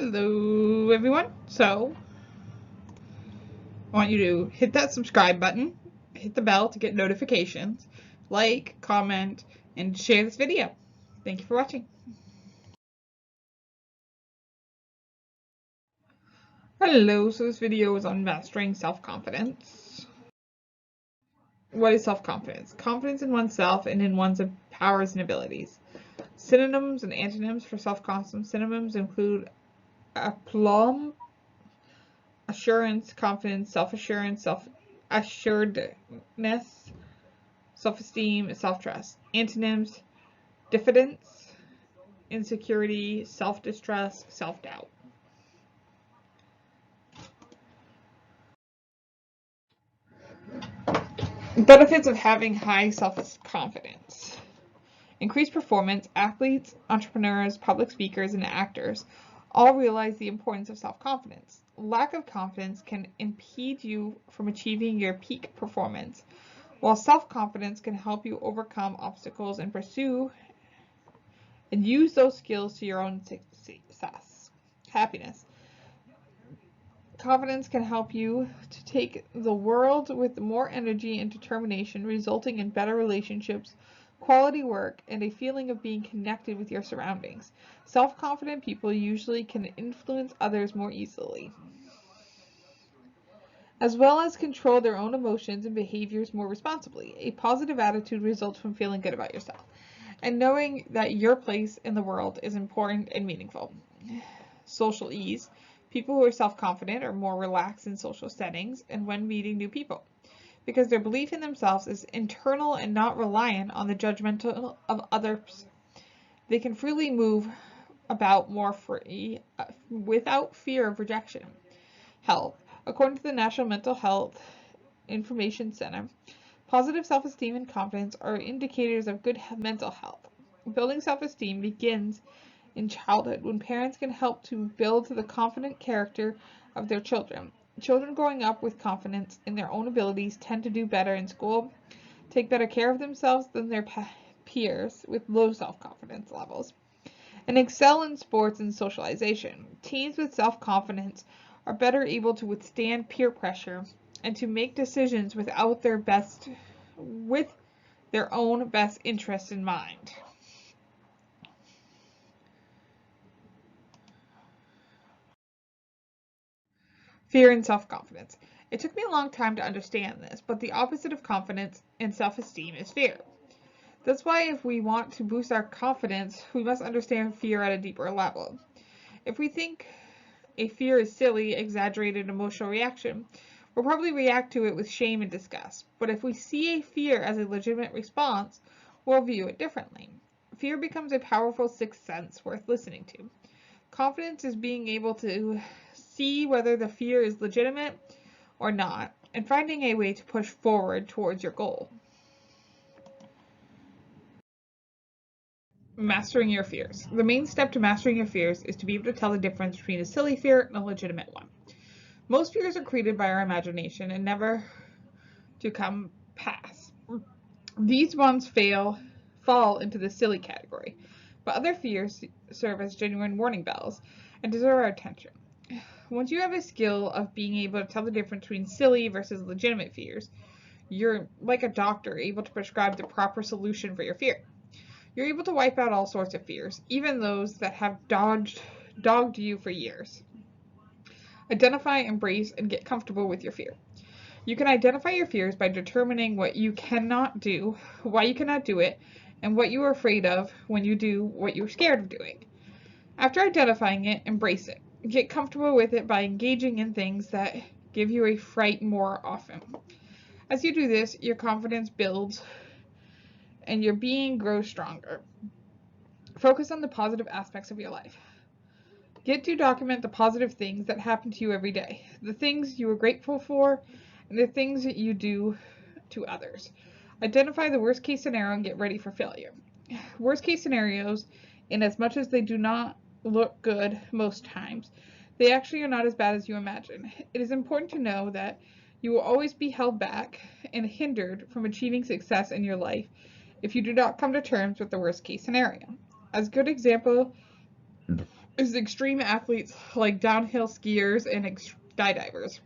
Hello everyone. So I want you to hit that subscribe button, hit the bell to get notifications, like, comment, and share this video. Thank you for watching. Hello, so this video is on mastering self-confidence. What is self-confidence? Confidence in oneself and in one's powers and abilities. Synonyms and antonyms for self-confidence. Synonyms include aplomb, assurance, confidence, self-assurance, self-assuredness, self-esteem, self-trust. Antonyms: diffidence, insecurity, self-distrust, self-doubt. Benefits of having high self-confidence. Increased performance. Athletes, entrepreneurs, public speakers, and actors all realize the importance of self-confidence. Lack of confidence can impede you from achieving your peak performance, while self-confidence can help you overcome obstacles and pursue and use those skills to your own success. Happiness. Confidence can help you to take the world with more energy and determination, resulting in better relationships, quality work, and a feeling of being connected with your surroundings. Self-confident people usually can influence others more easily, as well as control their own emotions and behaviors more responsibly. A positive attitude results from feeling good about yourself and knowing that your place in the world is important and meaningful. Social ease. People who are self-confident are more relaxed in social settings and when meeting new people, because their belief in themselves is internal and not reliant on the judgmental of others. They can freely move about more free, without fear of rejection. Health. According to the National Mental Health Information Center, positive self-esteem and confidence are indicators of good mental health. Building self-esteem begins in childhood, when parents can help to build the confident character of their children. Children growing up with confidence in their own abilities tend to do better in school, take better care of themselves than their peers with low self-confidence levels, and excel in sports and socialization. Teens with self-confidence are better able to withstand peer pressure and to make decisions with their own best interests in mind. Fear and self-confidence. It took me a long time to understand this, but the opposite of confidence and self-esteem is fear. That's why if we want to boost our confidence, we must understand fear at a deeper level. If we think a fear is silly, exaggerated emotional reaction, we'll probably react to it with shame and disgust. But if we see a fear as a legitimate response, we'll view it differently. Fear becomes a powerful sixth sense worth listening to. Confidence is being able to see whether the fear is legitimate or not, and finding a way to push forward towards your goal. Mastering your fears. The main step to mastering your fears is to be able to tell the difference between a silly fear and a legitimate one. Most fears are created by our imagination and never to come pass. These ones fall into the silly category, but other fears serve as genuine warning bells and deserve our attention. Once you have a skill of being able to tell the difference between silly versus legitimate fears, you're like a doctor able to prescribe the proper solution for your fear. You're able to wipe out all sorts of fears, even those that have dogged you for years. Identify, embrace, and get comfortable with your fear. You can identify your fears by determining what you cannot do, why you cannot do it, and what you are afraid of when you do what you're scared of doing. After identifying it, embrace it. Get comfortable with it by engaging in things that give you a fright more often. As you do this, your confidence builds and your being grows stronger. Focus on the positive aspects of your life. Get to document the positive things that happen to you every day, the things you are grateful for, and the things that you do to others. Identify the worst case scenario and get ready for failure. Worst case scenarios, in as much as they do not look good most times, they actually are not as bad as you imagine. It is important to know that you will always be held back and hindered from achieving success in your life if you do not come to terms with the worst case scenario. As a good example is extreme athletes like downhill skiers and skydivers.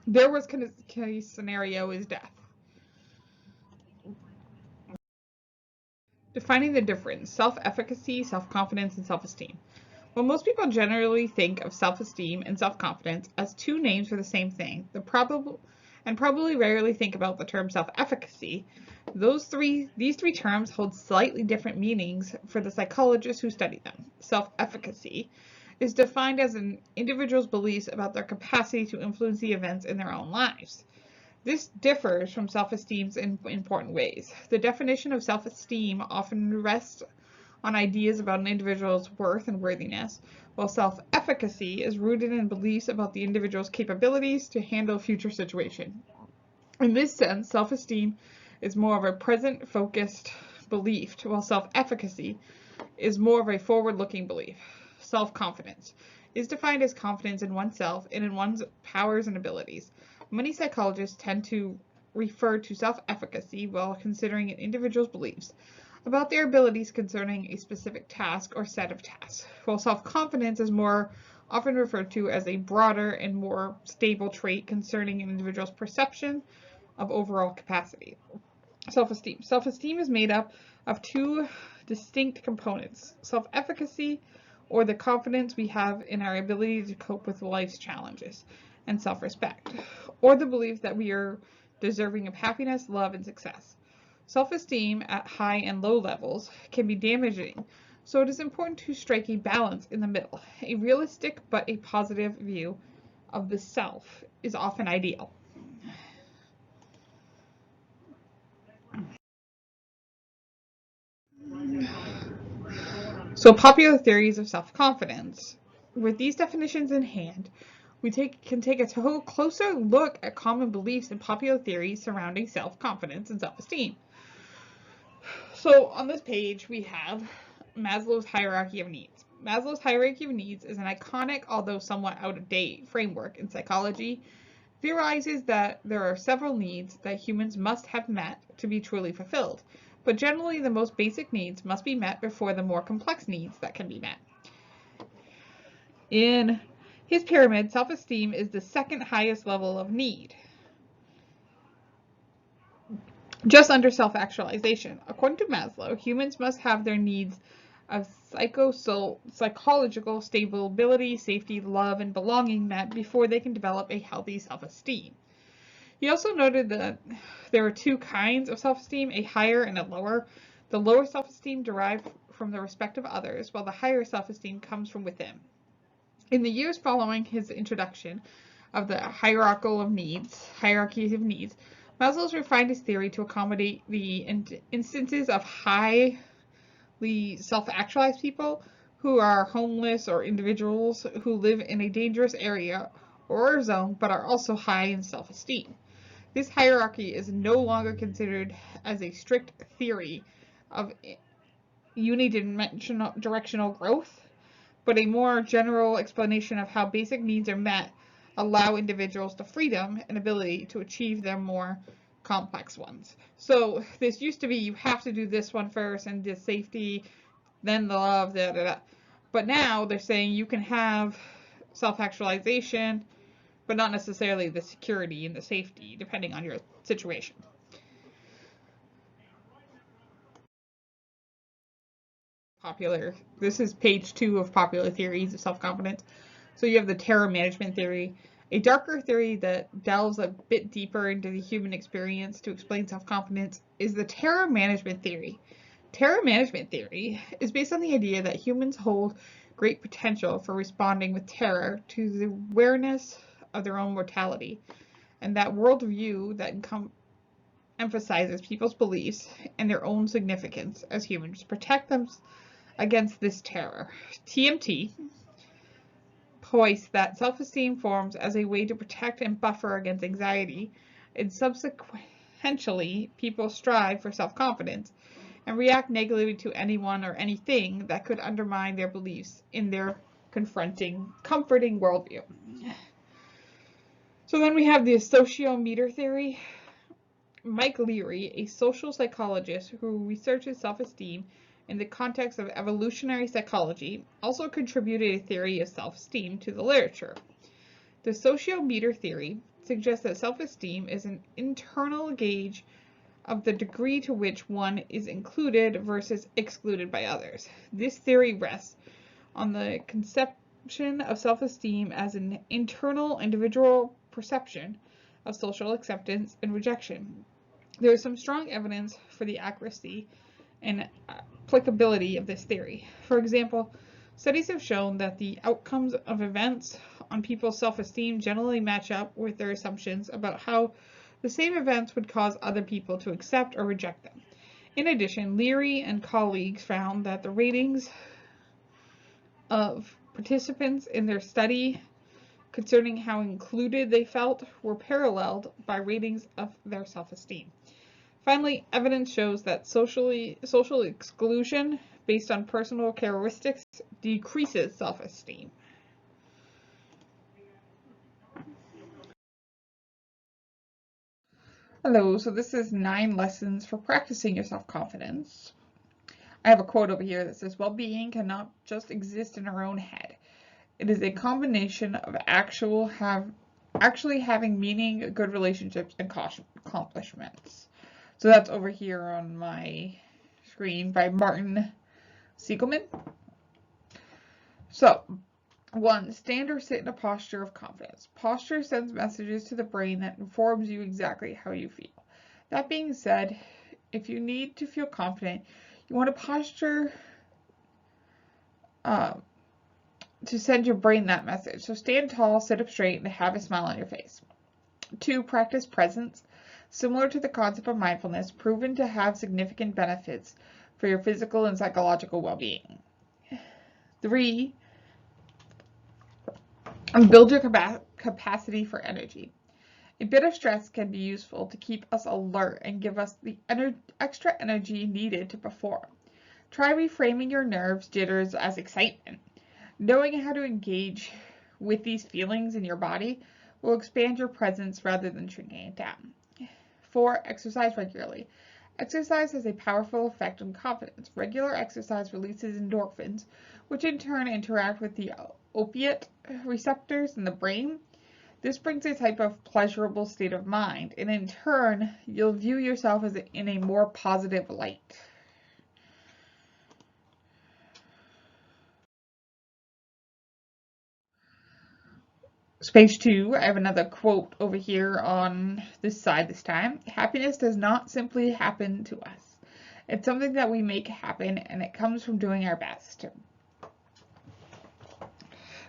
Their worst case scenario is death. Defining the difference: self-efficacy, self-confidence, and self-esteem. While most people generally think of self-esteem and self-confidence as two names for the same thing, probably rarely think about the term self-efficacy, these three terms hold slightly different meanings for the psychologists who study them. Self-efficacy is defined as an individual's beliefs about their capacity to influence the events in their own lives. This differs from self-esteem in important ways. The definition of self-esteem often rests on ideas about an individual's worth and worthiness, while self-efficacy is rooted in beliefs about the individual's capabilities to handle future situations. In this sense, self-esteem is more of a present-focused belief, while self-efficacy is more of a forward-looking belief. Self-confidence is defined as confidence in oneself and in one's powers and abilities. Many psychologists tend to refer to self-efficacy while considering an individual's beliefs about their abilities concerning a specific task or set of tasks, while self-confidence is more often referred to as a broader and more stable trait concerning an individual's perception of overall capacity. Self-esteem. Self-esteem is made up of two distinct components: self-efficacy, or the confidence we have in our ability to cope with life's challenges, and self-respect, or the belief that we are deserving of happiness, love, and success. Self-esteem at high and low levels can be damaging, so it is important to strike a balance in the middle. A realistic but a positive view of the self is often ideal. So, popular theories of self-confidence. With these definitions in hand, we can take a closer look at common beliefs and popular theories surrounding self-confidence and self-esteem. So on this page, we have Maslow's hierarchy of needs. Maslow's hierarchy of needs is an iconic, although somewhat out-of-date, framework in psychology. Theorizes that there are several needs that humans must have met to be truly fulfilled, but generally the most basic needs must be met before the more complex needs that can be met. In his pyramid, self-esteem is the second highest level of need, just under self-actualization. According to Maslow, humans must have their needs of psychological stability, safety, love, and belonging met before they can develop a healthy self-esteem. He also noted that there are two kinds of self-esteem, a higher and a lower. The lower self-esteem derived from the respect of others, while the higher self-esteem comes from within. In the years following his introduction of the hierarchy of needs, Maslow refined his theory to accommodate the instances of highly self-actualized people who are homeless or individuals who live in a dangerous area or zone but are also high in self-esteem. This hierarchy is no longer considered as a strict theory of unidirectional growth, but a more general explanation of how basic needs are met allow individuals the freedom and ability to achieve their more complex ones. So this used to be you have to do this one first and the safety, then the love, but now they're saying you can have self-actualization, but not necessarily the security and the safety, depending on your situation. This is page 2 of popular theories of self-confidence. So you have the terror management theory, a darker theory that delves a bit deeper into the human experience to explain self-confidence is the terror management theory. Terror management theory is based on the idea that humans hold great potential for responding with terror to the awareness of their own mortality, and that worldview that emphasizes people's beliefs and their own significance as humans protect them against this terror. TMT points that self-esteem forms as a way to protect and buffer against anxiety, and subsequently people strive for self-confidence and react negatively to anyone or anything that could undermine their beliefs in their comforting worldview. So then we have the sociometer theory. Mike Leary, a social psychologist who researches self-esteem in the context of evolutionary psychology, also contributed a theory of self-esteem to the literature. The sociometer theory suggests that self-esteem is an internal gauge of the degree to which one is included versus excluded by others. This theory rests on the conception of self-esteem as an internal individual perception of social acceptance and rejection. There is some strong evidence for the accuracy and applicability of this theory. For example, studies have shown that the outcomes of events on people's self-esteem generally match up with their assumptions about how the same events would cause other people to accept or reject them. In addition, Leary and colleagues found that the ratings of participants in their study concerning how included they felt were paralleled by ratings of their self-esteem. Finally, evidence shows that social exclusion based on personal characteristics decreases self-esteem. Hello, so this is 9 lessons for practicing your self-confidence. I have a quote over here that says, well-being cannot just exist in our own head. It is a combination of actually having meaning, good relationships, and accomplishments. So that's over here on my screen by Martin Seligman. So, 1. Stand or sit in a posture of confidence. Posture sends messages to the brain that informs you exactly how you feel. That being said, if you need to feel confident, you want a posture to send your brain that message. So stand tall, sit up straight, and have a smile on your face. 2. Practice presence. Similar to the concept of mindfulness, proven to have significant benefits for your physical and psychological well-being. 3. Build your capacity for energy. A bit of stress can be useful to keep us alert and give us the extra energy needed to perform. Try reframing your nerves, jitters as excitement. Knowing how to engage with these feelings in your body will expand your presence rather than shrinking it down. 4. Exercise regularly. Exercise has a powerful effect on confidence. Regular exercise releases endorphins, which in turn interact with the opiate receptors in the brain. This brings a type of pleasurable state of mind, and in turn, you'll view yourself as in a more positive light. So page 2, I have another quote over here on this side this time. Happiness does not simply happen to us. It's something that we make happen, and it comes from doing our best.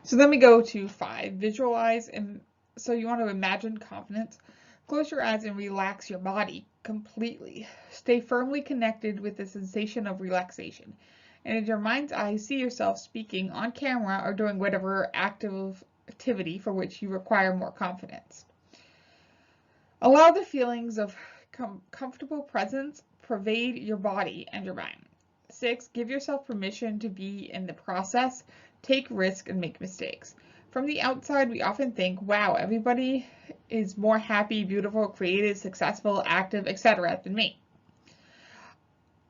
So then we go to 5, visualize. And so you want to imagine confidence. Close your eyes and relax your body completely. Stay firmly connected with the sensation of relaxation. And in your mind's eye, see yourself speaking on camera or doing whatever activity for which you require more confidence. Allow the feelings of comfortable presence pervade your body and your mind. 6, give yourself permission to be in the process, take risks, and make mistakes. From the outside, we often think, wow, everybody is more happy, beautiful, creative, successful, active, etc. than me.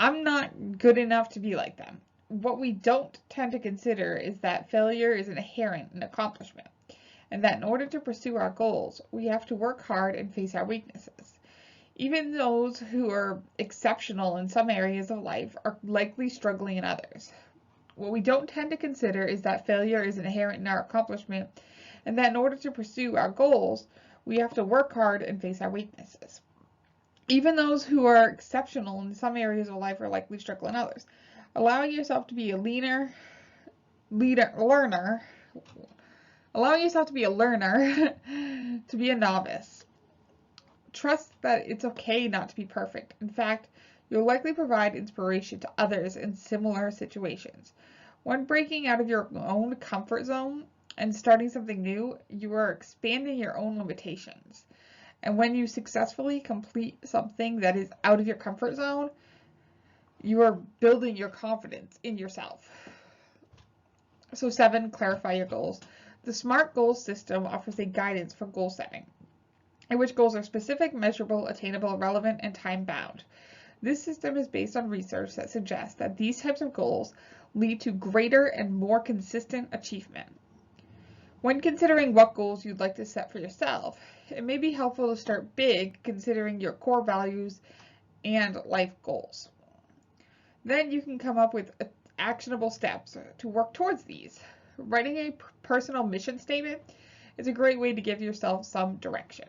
I'm not good enough to be like them. What we don't tend to consider is that failure is inherent in accomplishment, and that in order to pursue our goals, we have to work hard and face our weaknesses. Even those who are exceptional in some areas of life are likely struggling in others. What we don't tend to consider is that failure is inherent in our accomplishment, and that in order to pursue our goals, we have to work hard and face our weaknesses. Even those who are exceptional in some areas of life are likely struggling in others. Allowing yourself to be a learner, to be a novice. Trust that it's okay not to be perfect. In fact, you'll likely provide inspiration to others in similar situations. When breaking out of your own comfort zone and starting something new, you are expanding your own limitations. And when you successfully complete something that is out of your comfort zone, you are building your confidence in yourself. So 7, clarify your goals. The SMART goals system offers a guidance for goal setting, in which goals are specific, measurable, attainable, relevant, and time-bound. This system is based on research that suggests that these types of goals lead to greater and more consistent achievement. When considering what goals you'd like to set for yourself, it may be helpful to start big, considering your core values and life goals. Then you can come up with actionable steps to work towards these. Writing a personal mission statement is a great way to give yourself some direction.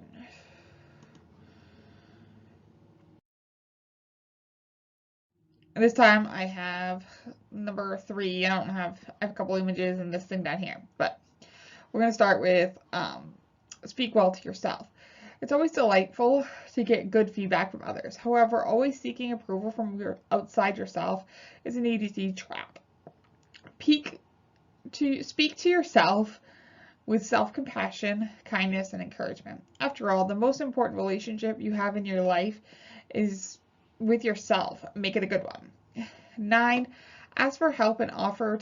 And this time I have number 3. I have a couple images and this thing down here, but we're going to start with speak well to yourself. It's always delightful to get good feedback from others. However, always seeking approval from outside yourself is an easy trap. Speak to yourself with self-compassion, kindness, and encouragement. After all, the most important relationship you have in your life is with yourself. Make it a good one. 9, ask for help and offer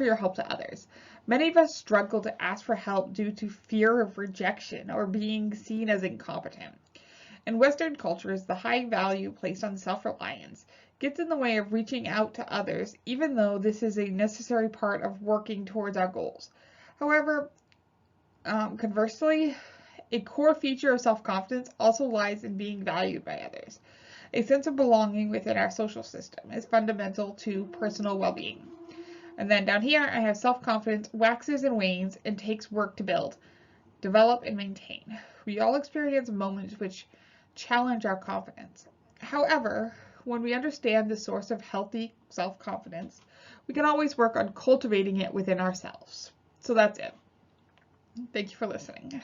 your help to others. Many of us struggle to ask for help due to fear of rejection or being seen as incompetent. In Western cultures, the high value placed on self-reliance gets in the way of reaching out to others, even though this is a necessary part of working towards our goals. However, conversely, a core feature of self-confidence also lies in being valued by others. A sense of belonging within our social system is fundamental to personal well-being. And then down here, I have self-confidence waxes and wanes and takes work to build, develop, and maintain. We all experience moments which challenge our confidence. However, when we understand the source of healthy self-confidence, we can always work on cultivating it within ourselves. So that's it. Thank you for listening.